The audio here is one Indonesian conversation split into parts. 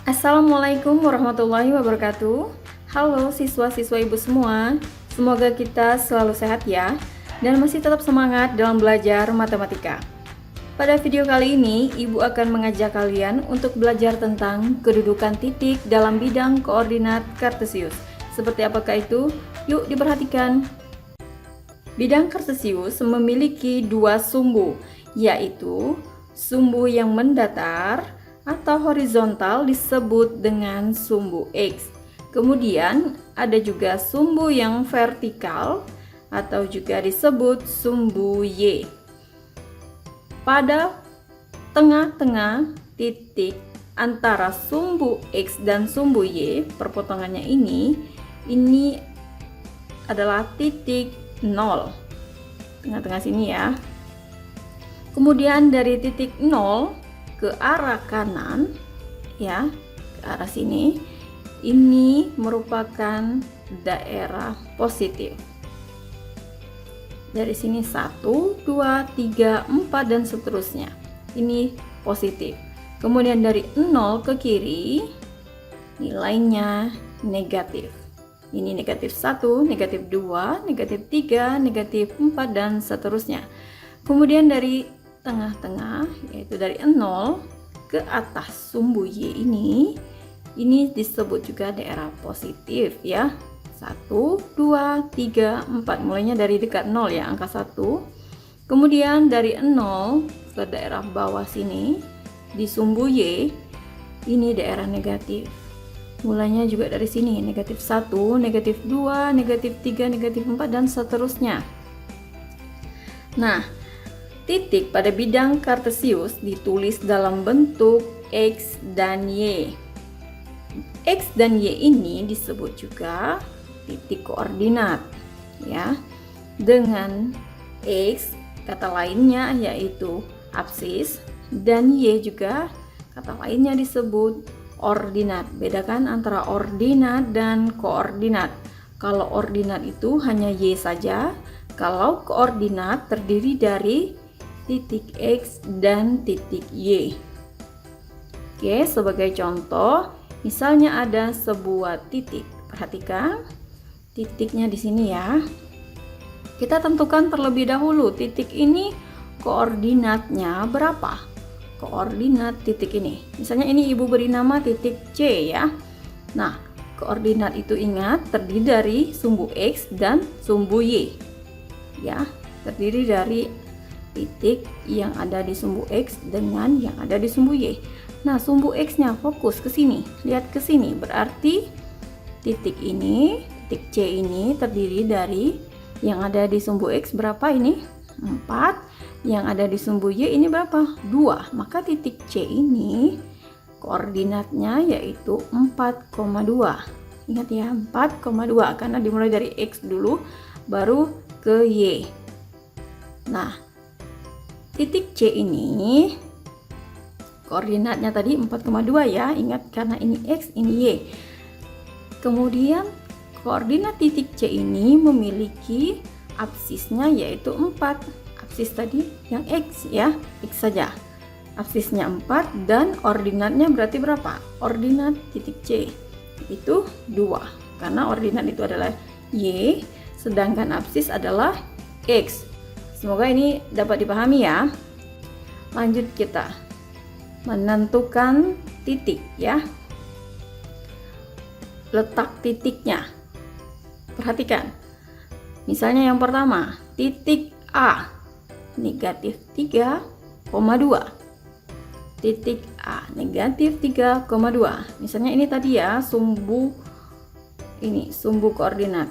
Assalamualaikum warahmatullahi wabarakatuh. Halo siswa-siswa ibu semua, semoga kita selalu sehat ya, dan masih tetap semangat dalam belajar matematika. Pada video kali ini, ibu akan mengajak kalian untuk belajar tentang kedudukan titik dalam bidang koordinat kartesius. Seperti apakah itu? Yuk diperhatikan. Bidang kartesius memiliki dua sumbu, yaitu sumbu yang mendatar atau horizontal disebut dengan sumbu X. Kemudian ada juga sumbu yang vertikal atau juga disebut sumbu Y. Pada tengah-tengah titik antara sumbu X dan sumbu Y, perpotongannya ini adalah titik 0. Tengah-tengah sini ya. Kemudian dari titik 0 ke arah kanan ya, ke arah sini, ini merupakan daerah positif. Dari sini 1, 2, 3, 4 dan seterusnya. Ini positif. Kemudian dari 0 ke kiri nilainya negatif. Ini negatif 1, negatif 2, negatif 3, negatif 4 dan seterusnya. Kemudian dari tengah-tengah, yaitu dari 0 ke atas sumbu Y ini disebut juga daerah positif ya. 1, 2, 3, 4, mulainya dari dekat 0 ya, angka 1. Kemudian dari 0 ke daerah bawah sini di sumbu Y ini daerah negatif. Mulainya juga dari sini, negatif 1, negatif 2, negatif 3, negatif 4 dan seterusnya. Nah, titik pada bidang kartesius ditulis dalam bentuk X dan Y. X dan Y ini disebut juga titik koordinat ya. Dengan X kata lainnya yaitu apsis, dan Y juga kata lainnya disebut ordinat. Bedakan antara ordinat dan koordinat. Kalau ordinat itu hanya Y saja, kalau koordinat terdiri dari titik X dan titik Y. Oke, sebagai contoh, misalnya ada sebuah titik. Perhatikan titiknya di sini ya. Kita tentukan terlebih dahulu titik ini koordinatnya berapa. Koordinat titik ini. Misalnya ini ibu beri nama titik C ya. Nah, koordinat itu ingat terdiri dari sumbu X dan sumbu Y. Ya, terdiri dari titik yang ada di sumbu X dengan yang ada di sumbu Y. Nah, sumbu X-nya fokus ke sini, lihat ke sini, berarti titik ini, titik C ini terdiri dari yang ada di sumbu X berapa ini? 4. Yang ada di sumbu Y ini berapa? 2. Maka titik C ini koordinatnya yaitu 4,2. Ingat ya, 4,2 karena dimulai dari X dulu baru ke Y. Nah, titik C ini koordinatnya tadi 4,2 ya, ingat karena ini X, ini Y. Kemudian koordinat titik C ini memiliki absisnya yaitu 4. Absis tadi yang X ya, X saja. Absisnya 4 dan ordinatnya berarti berapa? Ordinat titik C itu 2. Karena ordinat itu adalah Y, sedangkan absis adalah X. Semoga ini dapat dipahami ya. Lanjut kita menentukan titik ya. Letak titiknya. Perhatikan. Misalnya yang pertama, titik A negatif 3,2. Titik A negatif 3,2. Misalnya ini tadi ya sumbu koordinat.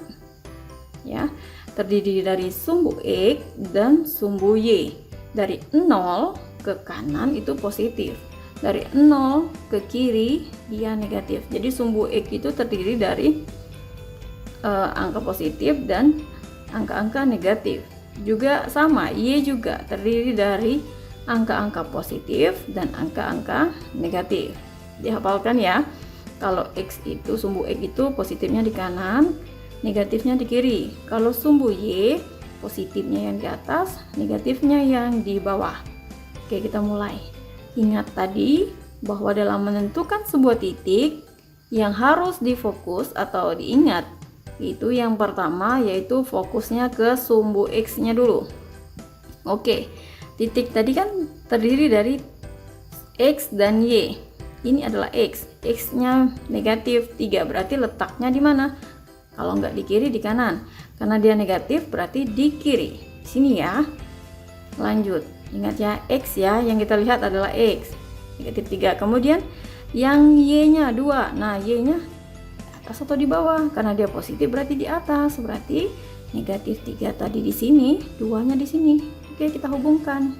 Ya. Terdiri dari sumbu X dan sumbu Y. Dari 0 ke kanan itu positif. Dari 0 ke kiri dia negatif. Jadi sumbu X itu terdiri dari angka positif dan angka-angka negatif. Juga sama, Y juga terdiri dari angka-angka positif dan angka-angka negatif. Dihafalkan ya. Kalau X itu, sumbu X itu positifnya di kanan, negatifnya di kiri. Kalau sumbu Y, positifnya yang di atas, negatifnya yang di bawah. Oke, kita mulai. Ingat tadi bahwa dalam menentukan sebuah titik yang harus difokus atau diingat, itu yang pertama yaitu fokusnya ke sumbu X-nya dulu. Oke, titik tadi kan terdiri dari X dan Y. Ini adalah X. X-nya negatif 3, berarti letaknya di mana? Kalau nggak di kiri, di kanan. Karena dia negatif, berarti di kiri. Sini ya. Lanjut. Ingat ya, X ya. Yang kita lihat adalah X. Negatif 3. Kemudian yang Y-nya 2. Nah, Y-nya atas atau di bawah? Karena dia positif, berarti di atas. Berarti negatif 3 tadi di sini, 2-nya di sini. Oke, kita hubungkan.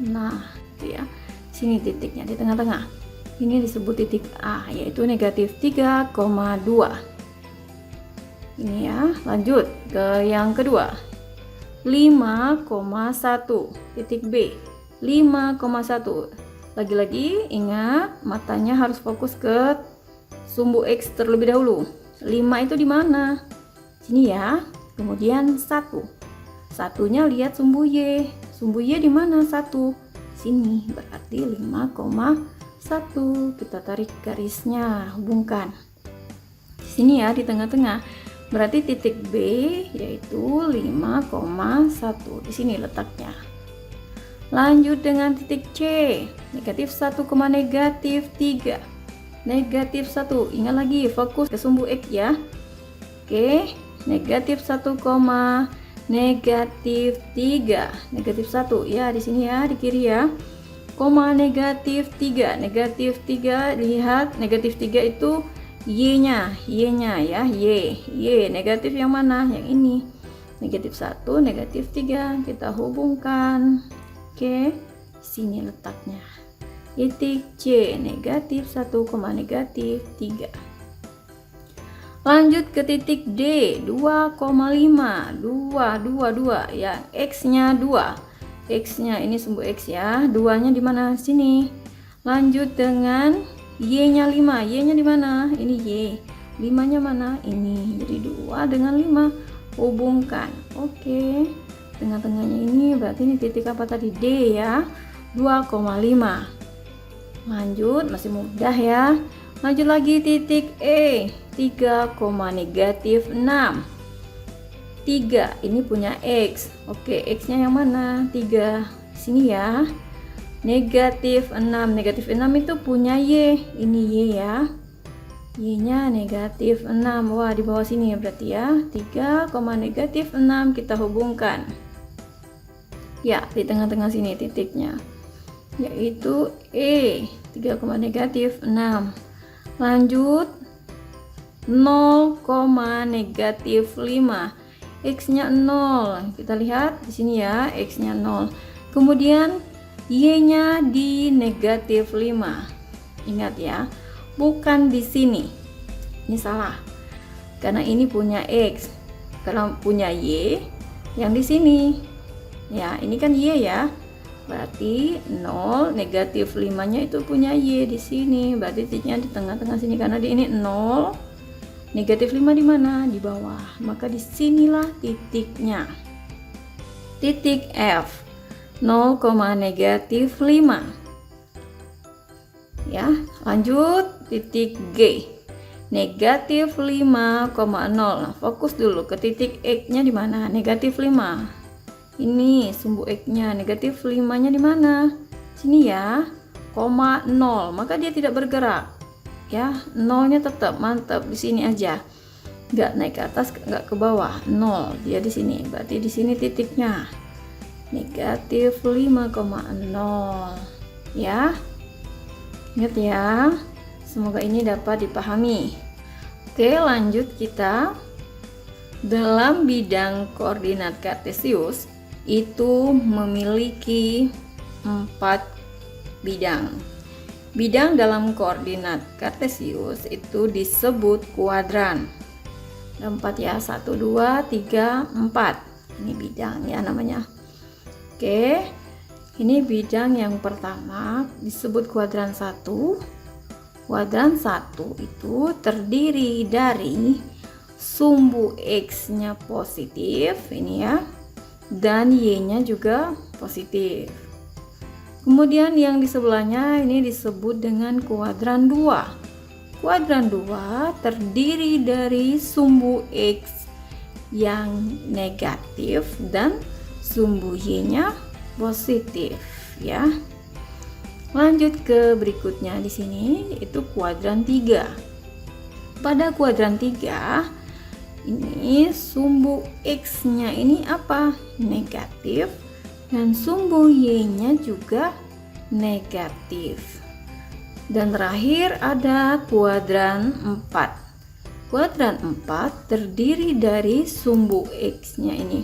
Nah, itu ya. Sini titiknya di tengah-tengah. Ini disebut titik A, yaitu negatif 3,2. Ini ya, lanjut ke yang kedua. 5,1 titik B. 5,1. Lagi-lagi ingat, matanya harus fokus ke sumbu X terlebih dahulu. 5 itu di mana? Sini ya. Kemudian 1. Satunya lihat sumbu Y. Sumbu Y di mana? 1. Sini, berarti 5,1. Kita tarik garisnya, hubungkan. Di sini ya, di tengah-tengah. Berarti titik B yaitu 5,1. Di sini letaknya. Lanjut dengan titik C. Negatif 1, negatif 3. Negatif 1. Ingat lagi, fokus ke sumbu X ya. Oke, negatif 1, negatif 3. Negatif 1 ya, di sini ya, di kiri ya. Negatif 3. Negatif 3, lihat negatif 3 itu Y-nya ya, Y negatif yang mana? Yang ini. Negatif 1, negatif 3, kita hubungkan. Oke, sini letaknya. Titik C, negatif 1, negatif 3. Lanjut ke titik D, 2,5. 2 ya, X-nya 2. X-nya ini sumbu X ya. 2-nya di mana? Sini. Lanjut dengan Y-nya 5. Y-nya di mana? Ini Y. 5-nya mana? Ini. Jadi 2 dengan 5 hubungkan. Oke. Tengah-tengahnya ini berarti ini titik apa tadi? D ya. 2,5. Lanjut, masih mudah ya. Lanjut lagi titik E. 3, negatif 6. 3 ini punya X. Oke, X-nya yang mana? 3. Sini ya. Negatif 6. Negatif 6 itu punya Y. Ini Y ya. Y-nya negatif 6. Wah, di bawah sini ya berarti ya. 3, negatif 6 kita hubungkan. Ya, di tengah-tengah sini titiknya. Yaitu E. 3, negatif 6. Lanjut 0, negatif 5. X-nya 0. Kita lihat di sini ya, X-nya 0. Kemudian Y-nya di negatif 5. Ingat ya, bukan di sini. Ini salah. Karena ini punya X. Karena punya Y yang di sini. Ya, ini kan Y ya. Berarti 0, negatif 5-nya itu punya Y di sini. Berarti titiknya di tengah-tengah sini karena di ini 0. Negatif 5 di mana? Di bawah. Maka di sinilah titiknya. Titik F. 0, negatif 5. Ya, lanjut titik G. Negatif 5,0. Nah, fokus dulu ke titik X-nya di mana? Negatif 5. Ini sumbu X-nya. Negatif 5-nya di mana? Sini ya. 0. Maka dia tidak bergerak. Ya, 0-nya tetap mantap di sini aja, nggak naik ke atas, nggak ke bawah. 0 dia di sini, berarti di sini titiknya negatif 5,0 ya. Ingat ya, semoga ini dapat dipahami. Oke, lanjut kita. Dalam bidang koordinat kartesius itu memiliki 4 bidang. Bidang dalam koordinat kartesius itu disebut kuadran. Ada 4 ya, 1, 2, 3, 4. Ini bidang ya namanya. Oke, ini bidang yang pertama disebut kuadran 1. Kuadran 1 itu terdiri dari sumbu X-nya positif, ini ya, dan Y-nya juga positif. Kemudian yang di sebelahnya ini disebut dengan kuadran 2. Kuadran 2 terdiri dari sumbu X yang negatif dan sumbu Y-nya positif ya. Lanjut ke berikutnya di sini, yaitu kuadran 3. Pada kuadran 3 ini sumbu X-nya ini apa? Negatif, dan sumbu Y-nya juga negatif. Dan terakhir ada kuadran 4. Kuadran 4 terdiri dari sumbu X-nya ini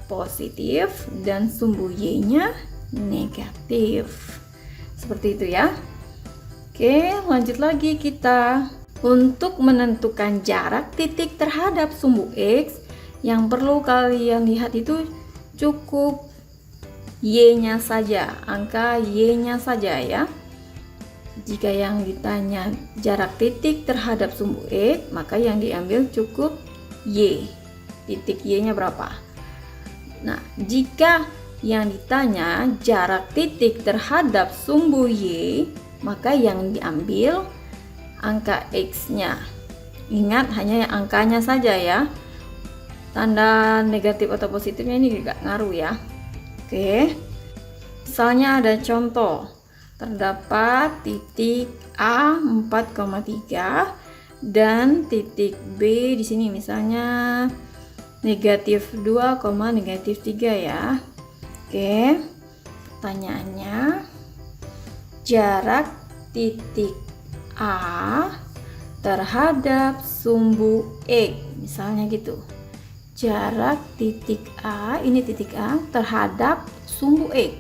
positif dan sumbu Y-nya negatif. Seperti itu ya. Oke, lanjut lagi kita. Untuk menentukan jarak titik terhadap sumbu X, yang perlu kalian lihat itu cukup Y-nya saja, angka Y-nya saja ya. Jika yang ditanya jarak titik terhadap sumbu X, maka yang diambil cukup Y. Titik Y-nya berapa? Nah, jika yang ditanya jarak titik terhadap sumbu Y, maka yang diambil angka X-nya. Ingat, hanya yang angkanya saja ya. Tanda negatif atau positifnya ini juga ngaruh ya. Oke, misalnya ada contoh, terdapat titik A 4,3 dan titik B di sini misalnya negatif 2, negatif 3 ya. Oke, pertanyaannya jarak titik A terhadap sumbu X, misalnya gitu. Jarak titik A, ini titik A terhadap sumbu X.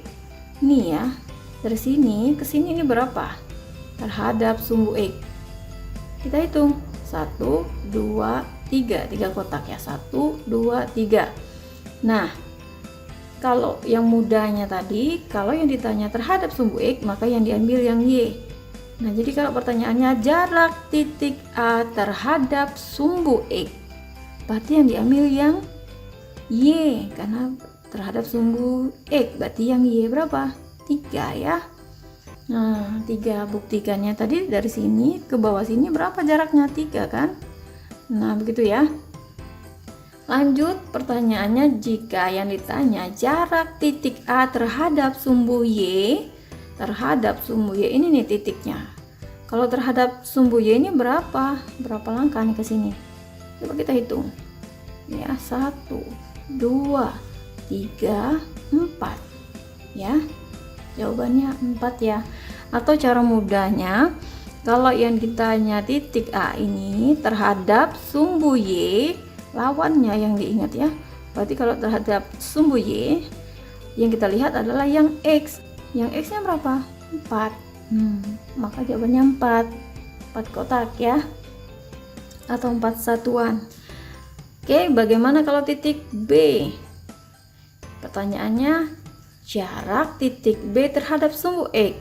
Ini ya, dari sini ke sini ini berapa? Terhadap sumbu X. Kita hitung. 1, 2, 3. 3 kotak ya. 1, 2, 3. Nah, kalau yang mudahnya tadi, kalau yang ditanya terhadap sumbu X, maka yang diambil yang Y. Nah, jadi kalau pertanyaannya jarak titik A terhadap sumbu X, berarti yang diambil yang Y, karena terhadap sumbu X, berarti yang Y berapa? 3 ya. Nah, 3 buktikannya tadi dari sini ke bawah sini berapa jaraknya? 3 kan? Nah, begitu ya. Lanjut pertanyaannya, jika yang ditanya jarak titik A terhadap sumbu Y, ini nih titiknya. Kalau terhadap sumbu Y ini berapa? Berapa langkah nih ke sini? Coba kita hitung. Ya, 1, 2, 3, 4. Ya. Jawabannya 4 ya. Atau cara mudahnya, kalau yang ditanya titik A ini terhadap sumbu Y, lawannya yang diingat ya. Berarti kalau terhadap sumbu Y, yang kita lihat adalah yang X. Yang X-nya berapa? 4. Maka jawabannya 4. 4 kotak ya. Atau 4 satuan. Oke, bagaimana kalau titik B? Pertanyaannya, jarak titik B terhadap sumbu X.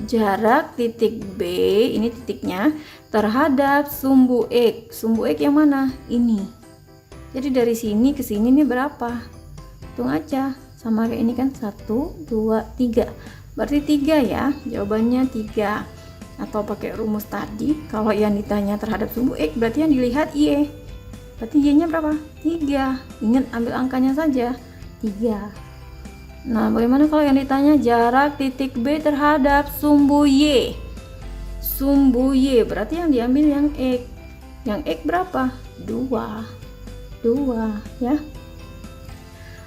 Jarak titik B, ini titiknya, terhadap sumbu X. Sumbu X yang mana? Ini. Jadi dari sini ke sini ini berapa? Hitung aja. Sama kayak ini kan, 1, 2, 3. Berarti 3 ya. Jawabannya 3. Atau pakai rumus tadi, kalau yang ditanya terhadap sumbu X, berarti yang dilihat Y. Berarti Y-nya berapa? 3. Ingat, ambil angkanya saja. 3. Nah, bagaimana kalau yang ditanya jarak titik B terhadap sumbu Y? Sumbu Y berarti yang diambil yang X. Yang X berapa? 2. 2 ya.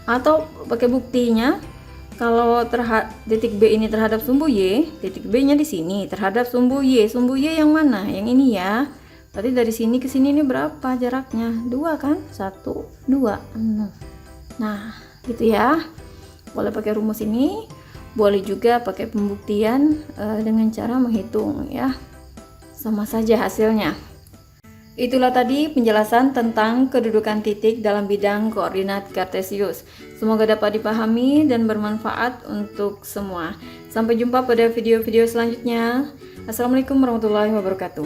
Atau pakai buktinya, kalau titik B ini terhadap sumbu Y, titik B-nya di sini terhadap sumbu Y. Sumbu Y yang mana? Yang ini ya. Berarti dari sini ke sini ini berapa jaraknya? 2 kan? 1, 2. Nah, gitu ya. Boleh pakai rumus ini, boleh juga pakai pembuktian dengan cara menghitung ya. Sama saja hasilnya. Itulah tadi penjelasan tentang kedudukan titik dalam bidang koordinat kartesius. Semoga dapat dipahami dan bermanfaat untuk semua. Sampai jumpa pada video-video selanjutnya. Assalamualaikum warahmatullahi wabarakatuh.